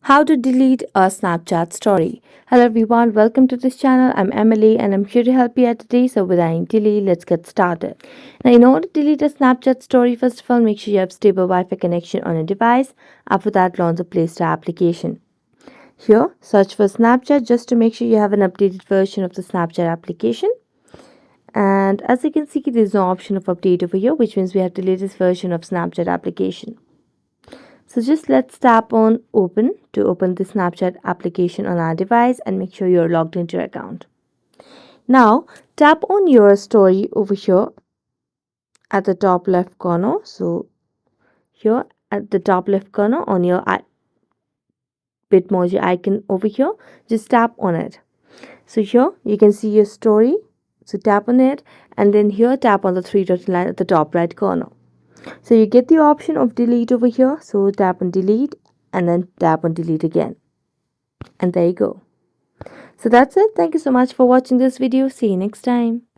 How to delete a Snapchat story. Hello everyone, welcome to this channel. I'm Emily and I'm here to help you out today. So without any delay, let's get started. Now in order to delete a Snapchat story, first of all, make sure you have stable Wi-Fi connection on your device. After that, launch the Play Store application. Here, search for Snapchat just to make sure you have an updated version of the Snapchat application. And as you can see, there is no option of update over here, which means we have the latest version of Snapchat application. So just let's tap on open to open the Snapchat application on our device and make sure you're logged into your account. Now tap on your story over here at the top left corner. So here at the top left corner on your Bitmoji icon over here, just tap on it. So here you can see your story. So tap on it and then here tap on the three dot line at the top right corner. So you get the option of delete over here. So tap on delete and then tap on delete again. And there you go. So that's it. Thank you so much for watching this video. See you next time.